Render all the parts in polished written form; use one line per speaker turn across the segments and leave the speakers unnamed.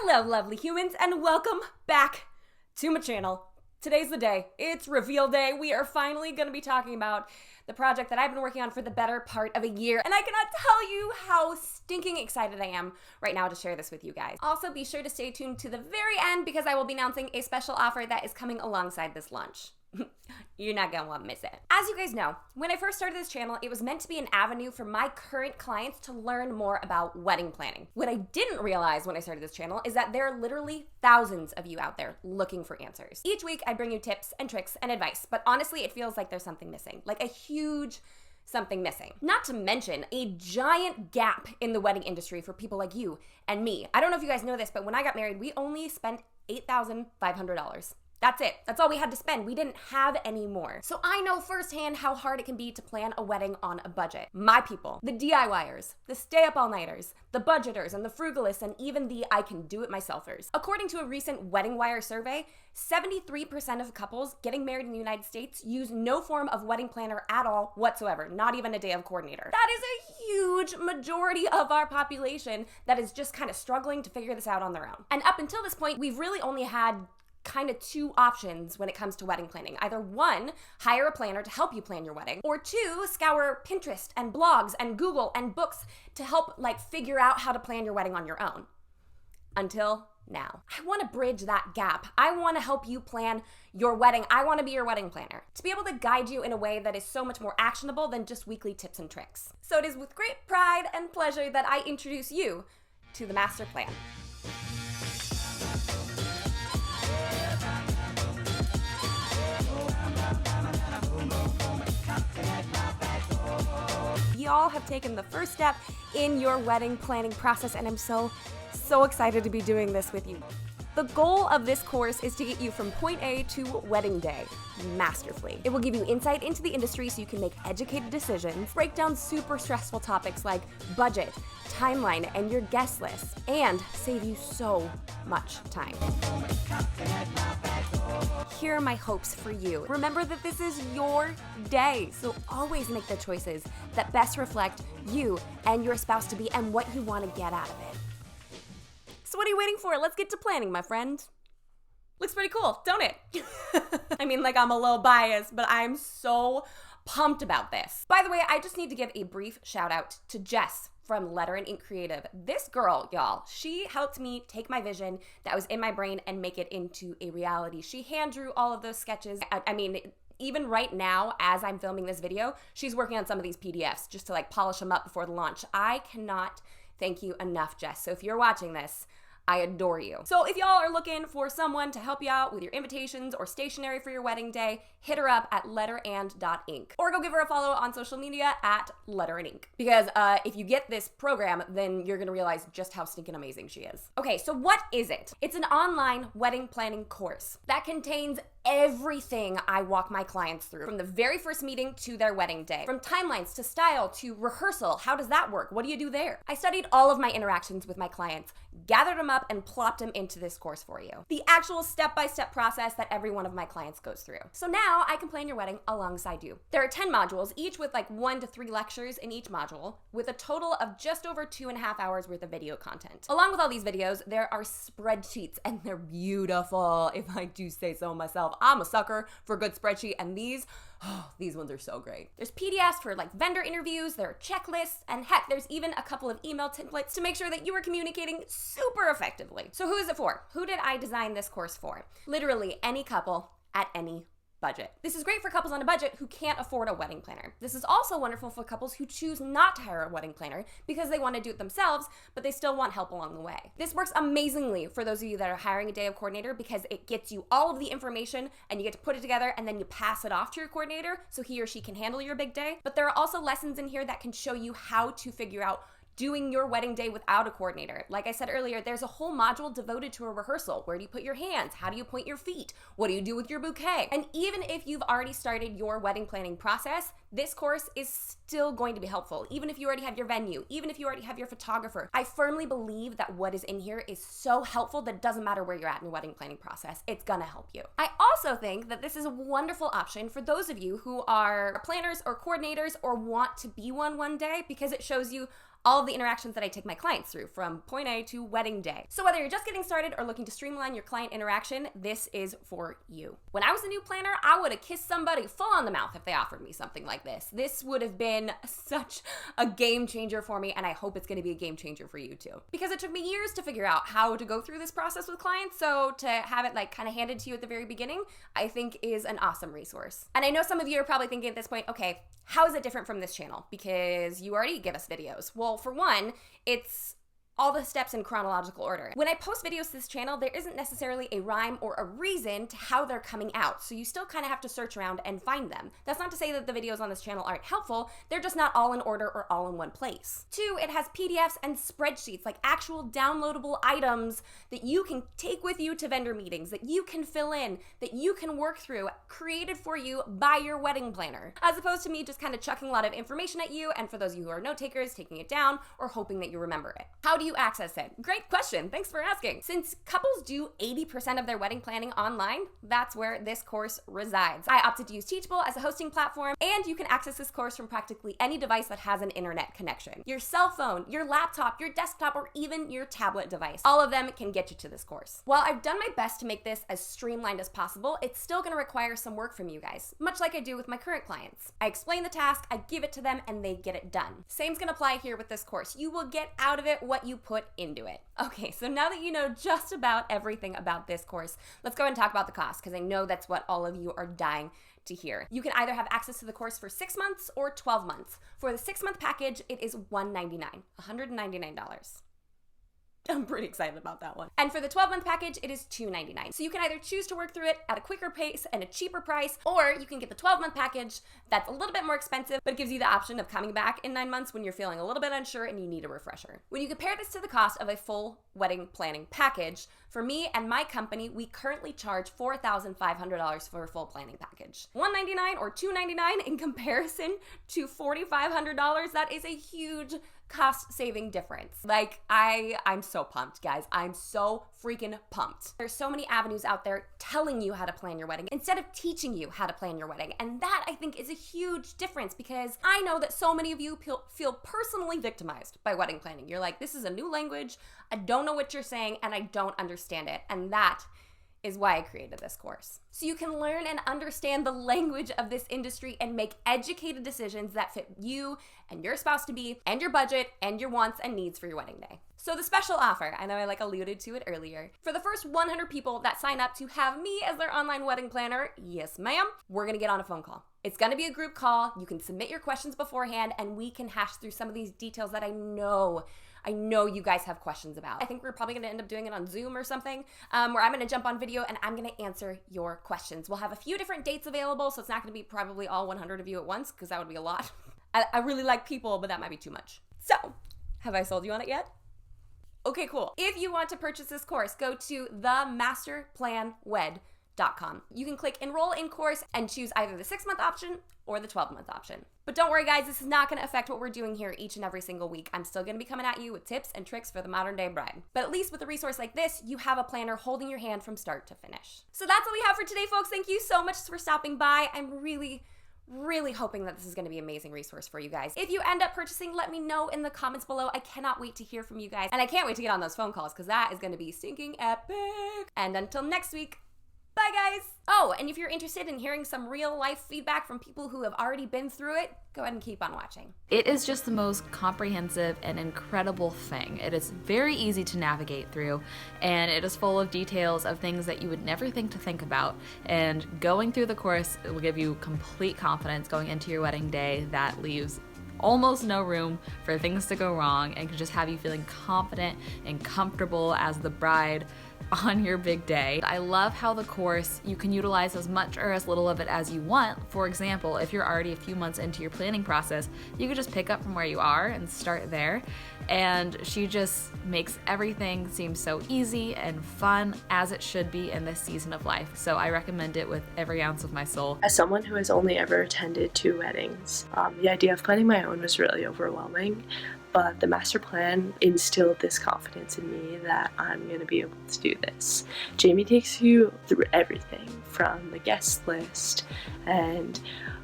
Hello, lovely humans, and welcome back to my channel. Today's the day. It's reveal day. We are finally going to be talking about the project that I've been working on for the better part of a year, and I cannot tell you how stinking excited I am right now to share this with you guys. Also, be sure to stay tuned to the very end because I will be announcing a special offer that is coming alongside this launch. You're not gonna want to miss it. As you guys know, when I first started this channel, it was meant to be an avenue for my current clients to learn more about wedding planning. What I didn't realize when I started this channel is that there are literally thousands of you out there looking for answers. Each week, I bring you tips and tricks and advice, but honestly, it feels like there's something missing, like a huge something missing. Not to mention a giant gap in the wedding industry for people like you and me. I don't know if you guys know this, but when I got married, we only spent $8,500. That's it. That's all we had to spend. We didn't have any more. So I know firsthand how hard it can be to plan a wedding on a budget. My people, the DIYers, the stay-up-all-nighters, the budgeters, and the frugalists, and even the I-can-do-it-myselfers. According to a recent Wedding Wire survey, 73% of couples getting married in the United States use no form of wedding planner at all whatsoever, not even a day of coordinator. That is a huge majority of our population that is just kind of struggling to figure this out on their own. And up until this point, we've really only had kind of two options when it comes to wedding planning. Either one, hire a planner to help you plan your wedding, or two, scour Pinterest and blogs and Google and books to help figure out how to plan your wedding on your own. Until now. I want to bridge that gap. I want to help you plan your wedding. I want to be your wedding planner, to be able to guide you in a way that is so much more actionable than just weekly tips and tricks. So it is with great pride and pleasure that I introduce you to the master plan. Y'all have taken the first step in your wedding planning process, and I'm so excited to be doing this with you. The goal of this course is to get you from point A to wedding day masterfully. It will give you insight into the industry so you can make educated decisions, break down super stressful topics like budget, timeline, and your guest list, and save you so much time. Here are my hopes for you. Remember that this is your day, so always make the choices that best reflect you and your spouse-to-be and what you want to get out of it. So what are you waiting for? Let's get to planning, my friend. Looks pretty cool, don't it? I mean, I'm a little biased, but I'm so pumped about this. By the way, I just need to give a brief shout out to Jess from letterand.ink Creative. This girl, y'all, she helped me take my vision that was in my brain and make it into a reality. She hand drew all of those sketches. I mean, even right now, as I'm filming this video, she's working on some of these PDFs just to polish them up before the launch. I cannot thank you enough, Jess. So if you're watching this, I adore you. So if y'all are looking for someone to help you out with your invitations or stationery for your wedding day, hit her up at letterand.ink or go give her a follow on social media at letterand.ink. Because if you get this program, then you're gonna realize just how stinking amazing she is. Okay, so what is it? It's an online wedding planning course that contains everything I walk my clients through, from the very first meeting to their wedding day. From timelines to style to rehearsal. How does that work? What do you do there? I studied all of my interactions with my clients, gathered them up, and plopped them into this course for you. The actual step-by-step process that every one of my clients goes through. So now I can plan your wedding alongside you. There are 10 modules, each with 1 to 3 lectures in each module, with a total of just over 2.5 hours worth of video content. Along with all these videos, there are spreadsheets, and they're beautiful, if I do say so myself. I'm a sucker for a good spreadsheet, and these ones are so great. There's PDFs for vendor interviews, there are checklists, and heck, there's even a couple of email templates to make sure that you are communicating super effectively. So who is it for? Who did I design this course for? Literally any couple at any budget. This is great for couples on a budget who can't afford a wedding planner. This is also wonderful for couples who choose not to hire a wedding planner because they want to do it themselves, but they still want help along the way. This works amazingly for those of you that are hiring a day of coordinator because it gets you all of the information and you get to put it together and then you pass it off to your coordinator so he or she can handle your big day. But there are also lessons in here that can show you how to figure out doing your wedding day without a coordinator. Like I said earlier, there's a whole module devoted to a rehearsal. Where do you put your hands? How do you point your feet? What do you do with your bouquet? And even if you've already started your wedding planning process, this course is still going to be helpful. Even if you already have your venue, even if you already have your photographer. I firmly believe that what is in here is so helpful that it doesn't matter where you're at in your wedding planning process. It's gonna help you. I also think that this is a wonderful option for those of you who are planners or coordinators or want to be one day, because it shows you all of the interactions that I take my clients through from point A to wedding day. So whether you're just getting started or looking to streamline your client interaction, this is for you. When I was a new planner, I would have kissed somebody full on the mouth if they offered me something like this. This would have been such a game changer for me, and I hope it's going to be a game changer for you too. Because it took me years to figure out how to go through this process with clients, so to have it like kind of handed to you at the very beginning, I think is an awesome resource. And I know some of you are probably thinking at this point, okay, how is it different from this channel? Because you already give us videos. Well, for one, it's all the steps in chronological order. When I post videos to this channel, there isn't necessarily a rhyme or a reason to how they're coming out. So you still kind of have to search around and find them. That's not to say that the videos on this channel aren't helpful. They're just not all in order or all in one place. Two, it has PDFs and spreadsheets, like actual downloadable items that you can take with you to vendor meetings, that you can fill in, that you can work through, created for you by your wedding planner, as opposed to me just kind of chucking a lot of information at you, and for those of you who are note takers, taking it down or hoping that you remember it. How do you access it? Great question. Thanks for asking. Since couples do 80% of their wedding planning online, that's where this course resides. I opted to use Teachable as a hosting platform, and you can access this course from practically any device that has an internet connection. Your cell phone, your laptop, your desktop, or even your tablet device. All of them can get you to this course. While I've done my best to make this as streamlined as possible, it's still going to require some work from you guys, much like I do with my current clients. I explain the task, I give it to them, and they get it done. Same's going to apply here with this course. You will get out of it what you put into it. Okay, so now that you know just about everything about this course, let's go ahead and talk about the cost, because I know that's what all of you are dying to hear. You can either have access to the course for 6 months or 12 months. For the 6-month package, it is $199. I'm pretty excited about that one. And for the 12-month package, it is $299. So you can either choose to work through it at a quicker pace and a cheaper price, or you can get the 12-month package that's a little bit more expensive, but it gives you the option of coming back in 9 months when you're feeling a little bit unsure and you need a refresher. When you compare this to the cost of a full wedding planning package, for me and my company, we currently charge $4,500 for a full planning package. $199 or $299 in comparison to $4,500, that is a huge cost-saving difference. Like, I'm so pumped, guys. I'm so freaking pumped. There's so many avenues out there telling you how to plan your wedding instead of teaching you how to plan your wedding. And that, I think, is a huge difference, because I know that so many of you feel personally victimized by wedding planning. You're like, this is a new language. I don't know what you're saying, and I don't understand it. And that is why I created this course. So you can learn and understand the language of this industry and make educated decisions that fit you and your spouse-to-be and your budget and your wants and needs for your wedding day. So the special offer, I know I alluded to it earlier. For the first 100 people that sign up to have me as their online wedding planner, yes ma'am, we're gonna get on a phone call. It's gonna be a group call. You can submit your questions beforehand and we can hash through some of these details that I know you guys have questions about. I think we're probably gonna end up doing it on Zoom or something, where I'm gonna jump on video and I'm gonna answer your questions. We'll have a few different dates available, so it's not gonna be probably all 100 of you at once, because that would be a lot. I really like people, but that might be too much. So, have I sold you on it yet? Okay, cool. If you want to purchase this course, go to themasterplanwed.com. You can click enroll in course and choose either the 6-month option or the 12-month option. But don't worry, guys, this is not going to affect what we're doing here each and every single week. I'm still going to be coming at you with tips and tricks for the modern day bride. But at least with a resource like this, you have a planner holding your hand from start to finish. So that's all we have for today, folks. Thank you so much for stopping by. I'm really hoping that this is going to be an amazing resource for you guys. If you end up purchasing, let me know in the comments below. I cannot wait to hear from you guys. And I can't wait to get on those phone calls, because that is going to be stinking epic. And until next week, bye guys. Oh, and if you're interested in hearing some real life feedback from people who have already been through it, go ahead and keep on watching.
It is just the most comprehensive and incredible thing. It is very easy to navigate through, and it is full of details of things that you would never think to think about. And going through the course will give you complete confidence going into your wedding day that leaves almost no room for things to go wrong, and can just have you feeling confident and comfortable as the bride on your big day. I love how the course, you can utilize as much or as little of it as you want. For example, if you're already a few months into your planning process, you could just pick up from where you are and start there. And she just makes everything seem so easy and fun, as it should be in this season of life. So I recommend it with every ounce of my soul.
As someone who has only ever attended 2 weddings, the idea of planning my own was really overwhelming. But the master plan instilled this confidence in me that I'm going to be able to do this. Jamie takes you through everything from the guest list and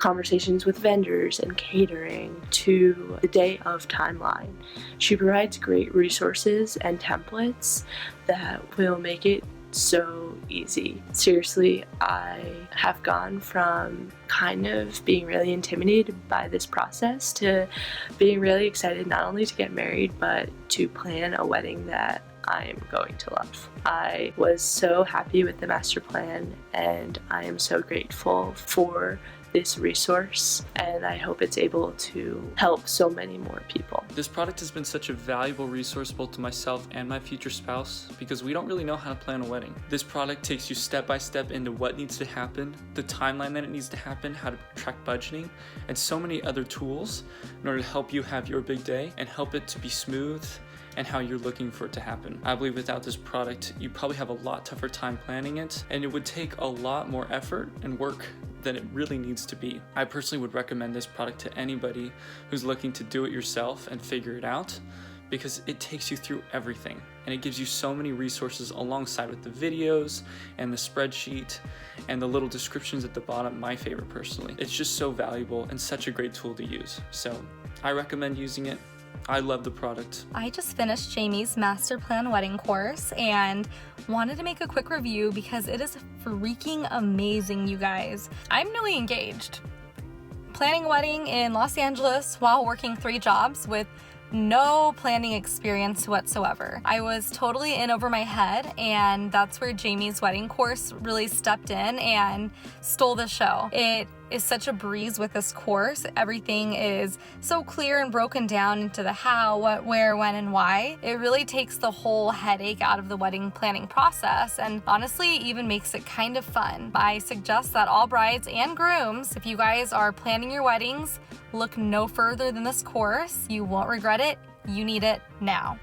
conversations with vendors and catering to the day of timeline. She provides great resources and templates that will make it so easy. Seriously, I have gone from kind of being really intimidated by this process to being really excited not only to get married, but to plan a wedding that I am going to love. I was so happy with the master plan, and I am so grateful for this resource, and I hope it's able to help so many more people.
This product has been such a valuable resource both to myself and my future spouse because we don't really know how to plan a wedding. This product takes you step by step into what needs to happen, the timeline that it needs to happen, how to track budgeting, and so many other tools in order to help you have your big day and help it to be smooth and how you're looking for it to happen. I believe without this product, you probably have a lot tougher time planning it, and it would take a lot more effort and work than it really needs to be. I personally would recommend this product to anybody who's looking to do it yourself and figure it out, because it takes you through everything and it gives you so many resources alongside with the videos and the spreadsheet and the little descriptions at the bottom. My favorite personally. It's just so valuable and such a great tool to use. So I recommend using it. I love the product.
I just finished Jamie's master plan wedding course and wanted to make a quick review because it is freaking amazing, you guys. I'm newly engaged. Planning a wedding in Los Angeles while working 3 jobs with no planning experience whatsoever. I was totally in over my head, and that's where Jamie's wedding course really stepped in and stole the show. It is such a breeze with this course. Everything is so clear and broken down into the how, what, where, when, and why. It really takes the whole headache out of the wedding planning process, and honestly even makes it kind of fun. I suggest that all brides and grooms, if you guys are planning your weddings, look no further than this course. You won't regret it. You need it now.